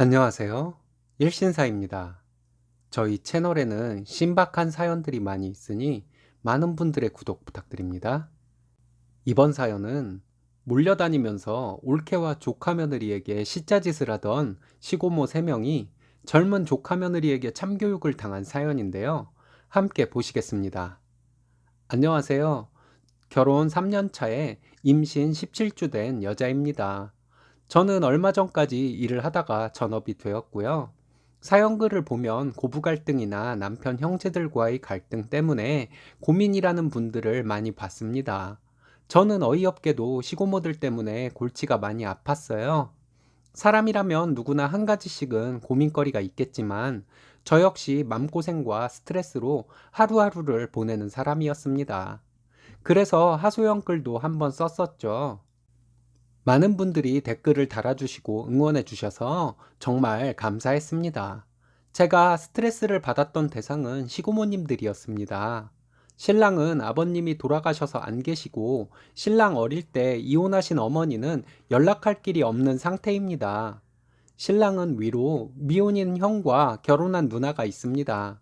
안녕하세요. 일신사입니다. 저희 채널에는 신박한 사연들이 많이 있으니 많은 분들의 구독 부탁드립니다. 이번 사연은 몰려다니면서 올케와 조카 며느리에게 시짜짓을 하던 시고모 3명이 젊은 조카 며느리에게 참교육을 당한 사연인데요. 함께 보시겠습니다. 안녕하세요. 결혼 3년 차에 임신 17주 된 여자입니다. 저는 얼마 전까지 일을 하다가 전업이 되었고요. 사연글을 보면 고부 갈등이나 남편 형제들과의 갈등 때문에 고민이라는 분들을 많이 봤습니다. 저는 어이없게도 시고모들 때문에 골치가 많이 아팠어요. 사람이라면 누구나 한 가지씩은 고민거리가 있겠지만 저 역시 맘고생과 스트레스로 하루하루를 보내는 사람이었습니다. 그래서 하소연 글도 한번 썼었죠. 많은 분들이 댓글을 달아주시고 응원해 주셔서 정말 감사했습니다. 제가 스트레스를 받았던 대상은 시고모님들이었습니다. 신랑은 아버님이 돌아가셔서 안 계시고 신랑 어릴 때 이혼하신 어머니는 연락할 길이 없는 상태입니다. 신랑은 위로 미혼인 형과 결혼한 누나가 있습니다.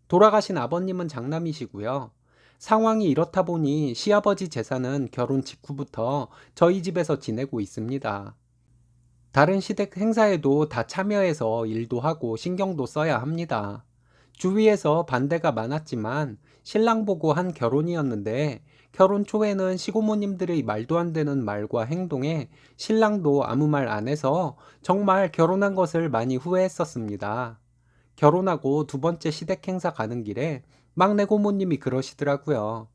돌아가신 아버님은 장남이시고요. 상황이 이렇다 보니 시아버지 재산은 결혼 직후부터 저희 집에서 지내고 있습니다. 다른 시댁 행사에도 다 참여해서 일도 하고 신경도 써야 합니다. 주위에서 반대가 많았지만 신랑 보고 한 결혼이었는데 결혼 초에는 시고모님들의 말도 안 되는 말과 행동에 신랑도 아무 말 안 해서 정말 결혼한 것을 많이 후회했었습니다. 결혼하고 두 번째 시댁 행사 가는 길에 막내 고모님이 그러시더라고요.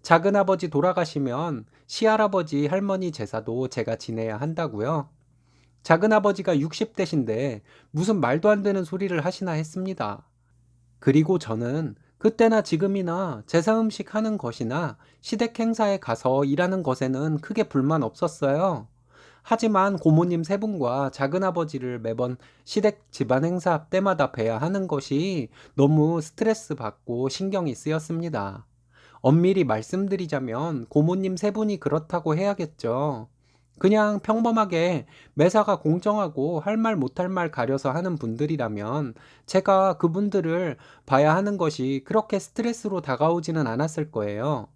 작은아버지 돌아가시면 시할아버지 할머니 제사도 제가 지내야 한다고요. 작은아버지가 60대신데 무슨 말도 안 되는 소리를 하시나 했습니다. 그리고 저는 그때나 지금이나 제사 음식 하는 것이나 시댁 행사에 가서 일하는 것에는 크게 불만 없었어요. 하지만 고모님 3분과 작은아버지를 매번 시댁 집안 행사 때마다 뵈야 하는 것이 너무 스트레스 받고 신경이 쓰였습니다. 엄밀히 말씀드리자면 고모님 3분이 그렇다고 해야겠죠. 그냥 평범하게 매사가 공정하고 할 말 못할 말 가려서 하는 분들이라면 제가 그분들을 봐야 하는 것이 그렇게 스트레스로 다가오지는 않았을 거예요.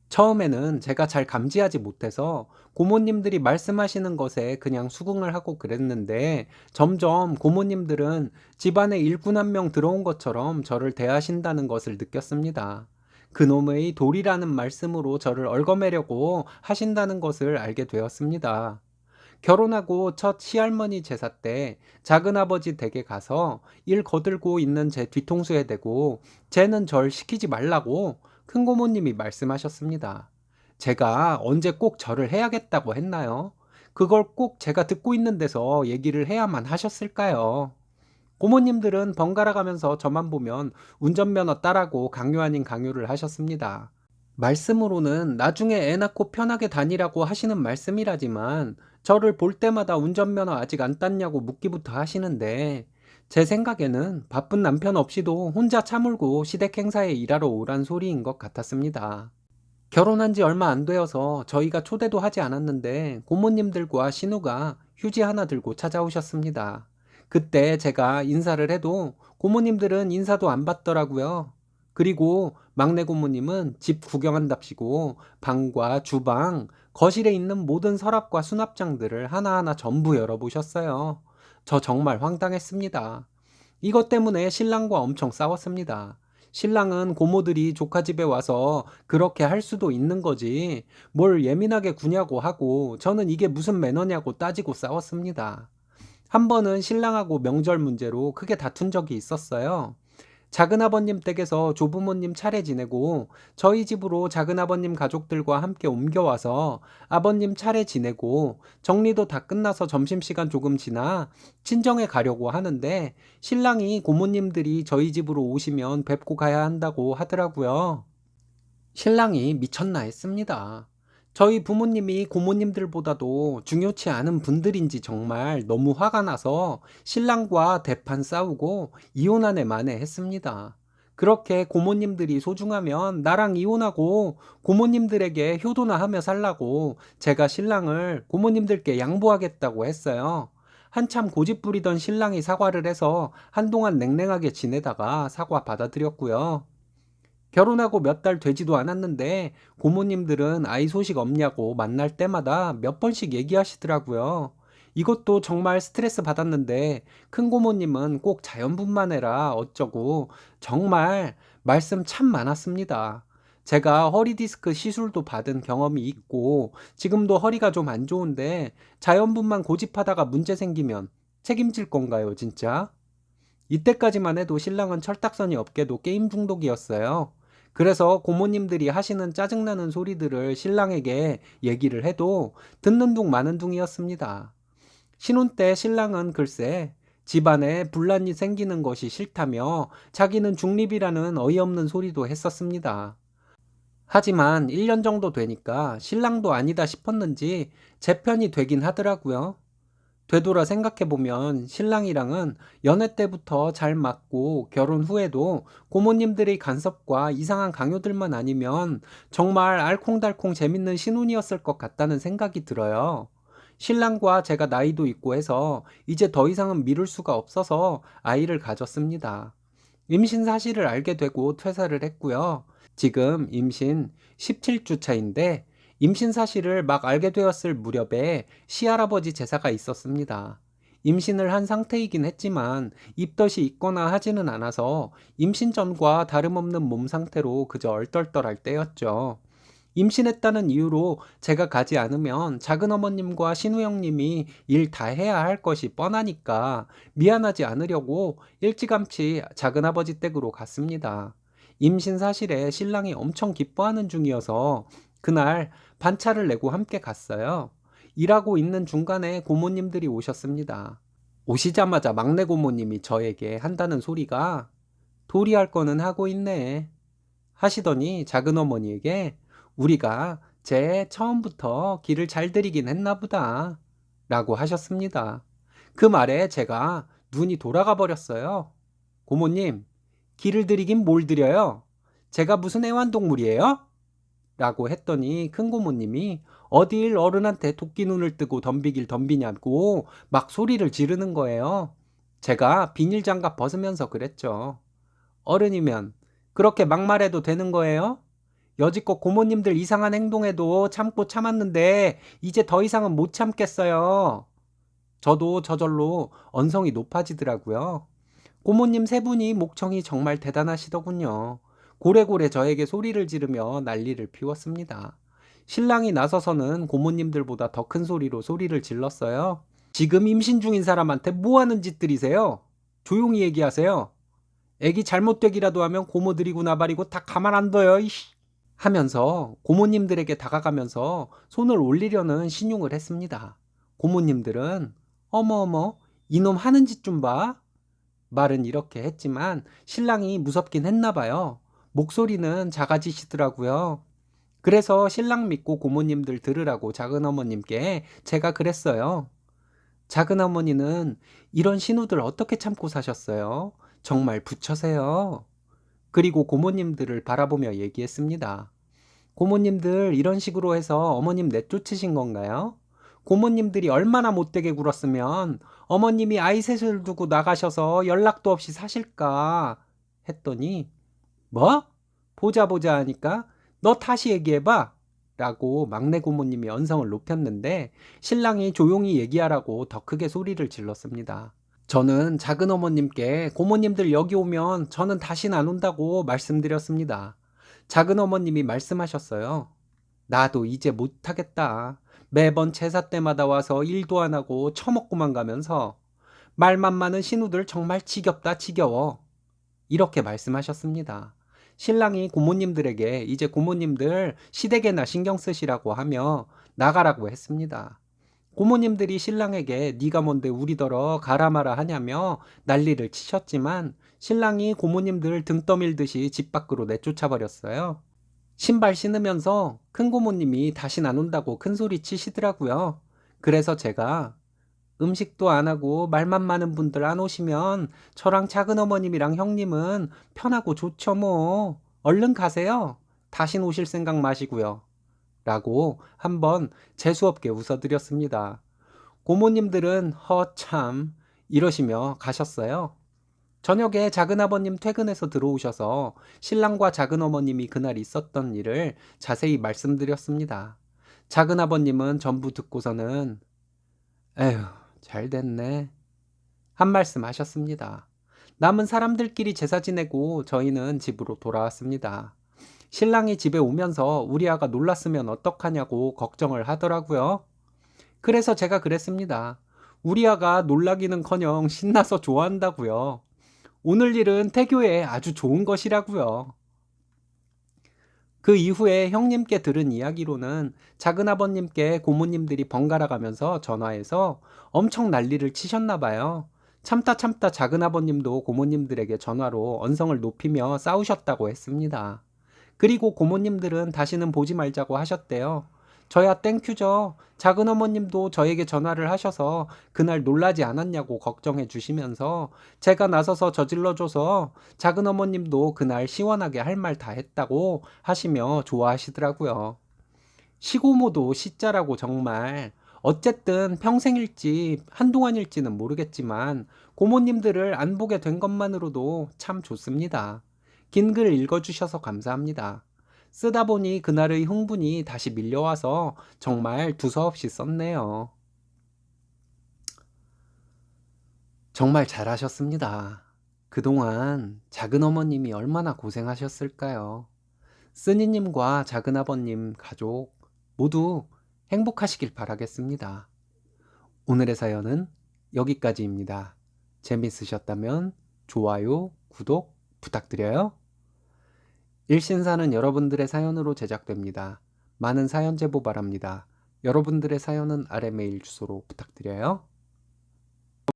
처음에는 제가 잘 감지하지 못해서 고모님들이 말씀하시는 것에 그냥 수긍을 하고 그랬는데 점점 고모님들은 집안에 일꾼 한 명 들어온 것처럼 저를 대하신다는 것을 느꼈습니다. 그놈의 돌이라는 말씀으로 저를 얽어매려고 하신다는 것을 알게 되었습니다. 결혼하고 첫 시할머니 제사 때 작은아버지 댁에 가서 일 거들고 있는 제 뒤통수에 대고 쟤는 절 시키지 말라고 큰고모님이 말씀하셨습니다. 제가 언제 꼭 절을 해야겠다고 했나요? 그걸 꼭 제가 듣고 있는 데서 얘기를 해야만 하셨을까요? 고모님들은 번갈아 가면서 저만 보면 운전면허 따라고 강요 아닌 강요를 하셨습니다. 말씀으로는 나중에 애 낳고 편하게 다니라고 하시는 말씀이라지만 저를 볼 때마다 운전면허 아직 안 땄냐고 묻기부터 하시는데 제 생각에는 바쁜 남편 없이도 혼자 차물고 시댁 행사에 일하러 오란 소리인 것 같았습니다. 결혼한 지 얼마 안 되어서 저희가 초대도 하지 않았는데 고모님들과 신우가 휴지 하나 들고 찾아오셨습니다. 그때 제가 인사를 해도 고모님들은 인사도 안 받더라고요. 그리고 막내 고모님은 집 구경한답시고 방과 주방, 거실에 있는 모든 서랍과 수납장들을 하나하나 전부 열어보셨어요. 저 정말 황당했습니다. 이것 때문에 신랑과 엄청 싸웠습니다. 신랑은 고모들이 조카 집에 와서 그렇게 할 수도 있는 거지. 뭘 예민하게 구냐고 하고 저는 이게 무슨 매너냐고 따지고 싸웠습니다. 한 번은 신랑하고 명절 문제로 크게 다툰 적이 있었어요. 작은아버님 댁에서 조부모님 차례 지내고 저희 집으로 작은아버님 가족들과 함께 옮겨와서 아버님 차례 지내고 정리도 다 끝나서 점심시간 조금 지나 친정에 가려고 하는데 신랑이 고모님들이 저희 집으로 오시면 뵙고 가야 한다고 하더라고요. 신랑이 미쳤나 했습니다. 저희 부모님이 고모님들보다도 중요치 않은 분들인지 정말 너무 화가 나서 신랑과 대판 싸우고 이혼한 애 만회했습니다. 그렇게 고모님들이 소중하면 나랑 이혼하고 고모님들에게 효도나 하며 살라고 제가 신랑을 고모님들께 양보하겠다고 했어요. 한참 고집 부리던 신랑이 사과를 해서 한동안 냉랭하게 지내다가 사과 받아들였고요. 결혼하고 몇 달 되지도 않았는데 고모님들은 아이 소식 없냐고 만날 때마다 몇 번씩 얘기하시더라고요. 이것도 정말 스트레스 받았는데 큰 고모님은 꼭 자연분만 해라 어쩌고 정말 말씀 참 많았습니다. 제가 허리 디스크 시술도 받은 경험이 있고 지금도 허리가 좀 안 좋은데 자연분만 고집하다가 문제 생기면 책임질 건가요, 진짜? 이때까지만 해도 신랑은 철딱선이 없게도 게임 중독이었어요. 그래서 고모님들이 하시는 짜증나는 소리들을 신랑에게 얘기를 해도 듣는 둥 마는 둥이었습니다. 신혼 때 신랑은 글쎄 집안에 분란이 생기는 것이 싫다며 자기는 중립이라는 어이없는 소리도 했었습니다. 하지만 1년 정도 되니까 신랑도 아니다 싶었는지 제 편이 되긴 하더라고요. 되돌아 생각해보면 신랑이랑은 연애 때부터 잘 맞고 결혼 후에도 고모님들의 간섭과 이상한 강요들만 아니면 정말 알콩달콩 재밌는 신혼이었을 것 같다는 생각이 들어요. 신랑과 제가 나이도 있고 해서 이제 더 이상은 미룰 수가 없어서 아이를 가졌습니다. 임신 사실을 알게 되고 퇴사를 했고요. 지금 임신 17주 차인데 임신 사실을 막 알게 되었을 무렵에 시할아버지 제사가 있었습니다. 임신을 한 상태이긴 했지만 입덧이 있거나 하지는 않아서 임신 전과 다름없는 몸 상태로 그저 얼떨떨할 때였죠. 임신했다는 이유로 제가 가지 않으면 작은어머님과 신우형님이 일 다 해야 할 것이 뻔하니까 미안하지 않으려고 일찌감치 작은아버지 댁으로 갔습니다. 임신 사실에 신랑이 엄청 기뻐하는 중이어서 그날 반차를 내고 함께 갔어요. 일하고 있는 중간에 고모님들이 오셨습니다. 오시자마자 막내 고모님이 저에게 한다는 소리가 도리할 거는 하고 있네 하시더니 작은어머니에게 우리가 쟤 처음부터 길을 잘 들이긴 했나 보다 라고 하셨습니다. 그 말에 제가 눈이 돌아가 버렸어요. 고모님, 길을 들이긴 뭘 들여요? 제가 무슨 애완동물이에요? 라고 했더니 큰 고모님이 어딜 어른한테 토끼 눈을 뜨고 덤비길 덤비냐고 막 소리를 지르는 거예요. 제가 비닐 장갑 벗으면서 그랬죠. 어른이면 그렇게 막말해도 되는 거예요? 여지껏 고모님들 이상한 행동에도 참고 참았는데 이제 더 이상은 못 참겠어요. 저도 저절로 언성이 높아지더라고요. 고모님 세 분이 목청이 정말 대단하시더군요. 고래고래 저에게 소리를 지르며 난리를 피웠습니다. 신랑이 나서서는 고모님들보다 더 큰 소리로 소리를 질렀어요. 지금 임신 중인 사람한테 뭐 하는 짓들이세요? 조용히 얘기하세요. 애기 잘못되기라도 하면 고모들이고 나발이고 다 가만 안 둬요. 이씨. 하면서 고모님들에게 다가가면서 손을 올리려는 신용을 했습니다. 고모님들은 어머 이놈 하는 짓 좀 봐. 말은 이렇게 했지만 신랑이 무섭긴 했나 봐요. 목소리는 작아지시더라고요. 그래서 신랑 믿고 고모님들 들으라고 작은어머님께 제가 그랬어요. 작은어머니는 이런 신우들 어떻게 참고 사셨어요? 정말 부처세요. 그리고 고모님들을 바라보며 얘기했습니다. 고모님들 이런 식으로 해서 어머님 내쫓으신 건가요? 고모님들이 얼마나 못되게 굴었으면 어머님이 아이 셋을 두고 나가셔서 연락도 없이 사실까 했더니 뭐? 보자 하니까 너 다시 얘기해봐 라고 막내 고모님이 언성을 높였는데 신랑이 조용히 얘기하라고 더 크게 소리를 질렀습니다. 저는 작은 어머님께 고모님들 여기 오면 저는 다신 안 온다고 말씀드렸습니다. 작은 어머님이 말씀하셨어요. 나도 이제 못하겠다. 매번 제사 때마다 와서 일도 안 하고 처먹고만 가면서 말만 많은 신우들 정말 지겹다 지겨워. 이렇게 말씀하셨습니다. 신랑이 고모님들에게 이제 고모님들 시댁에나 신경 쓰시라고 하며 나가라고 했습니다. 고모님들이 신랑에게 네가 뭔데 우리더러 가라 마라 하냐며 난리를 치셨지만 신랑이 고모님들 등 떠밀듯이 집 밖으로 내쫓아 버렸어요. 신발 신으면서 큰 고모님이 다신 안 온다고 큰 소리 치시더라고요. 그래서 제가 음식도 안 하고 말만 많은 분들 안 오시면 저랑 작은 어머님이랑 형님은 편하고 좋죠 뭐. 얼른 가세요. 다신 오실 생각 마시고요. 라고 한번 재수없게 웃어드렸습니다. 고모님들은 허참 이러시며 가셨어요. 저녁에 작은아버님 퇴근해서 들어오셔서 신랑과 작은어머님이 그날 있었던 일을 자세히 말씀드렸습니다. 작은아버님은 전부 듣고서는 에휴, 잘 됐네 한 말씀 하셨습니다. 남은 사람들끼리 제사 지내고 저희는 집으로 돌아왔습니다. 신랑이 집에 오면서 우리 아가 놀랐으면 어떡하냐고 걱정을 하더라고요. 그래서 제가 그랬습니다. 우리 아가 놀라기는커녕 신나서 좋아한다고요. 오늘 일은 태교에 아주 좋은 것이라고요. 그 이후에 형님께 들은 이야기로는 작은아버님께 고모님들이 번갈아 가면서 전화해서 엄청 난리를 치셨나 봐요. 참다 참다 작은아버님도 고모님들에게 전화로 언성을 높이며 싸우셨다고 했습니다. 그리고 고모님들은 다시는 보지 말자고 하셨대요. 저야 땡큐죠. 작은어머님도 저에게 전화를 하셔서 그날 놀라지 않았냐고 걱정해 주시면서 제가 나서서 저질러줘서 작은어머님도 그날 시원하게 할 말 다 했다고 하시며 좋아하시더라고요. 시고모도 시자라고 정말 어쨌든 평생일지 한동안일지는 모르겠지만 고모님들을 안 보게 된 것만으로도 참 좋습니다. 긴 글 읽어주셔서 감사합니다. 쓰다 보니 그날의 흥분이 다시 밀려와서 정말 두서없이 썼네요. 정말 잘하셨습니다. 그동안 작은어머님이 얼마나 고생하셨을까요? 쓰니님과 작은아버님 가족 모두 행복하시길 바라겠습니다. 오늘의 사연은 여기까지입니다. 재밌으셨다면 좋아요, 구독 부탁드려요. 일신사는 여러분들의 사연으로 제작됩니다. 많은 사연 제보 바랍니다. 여러분들의 사연은 아래 메일 주소로 부탁드려요.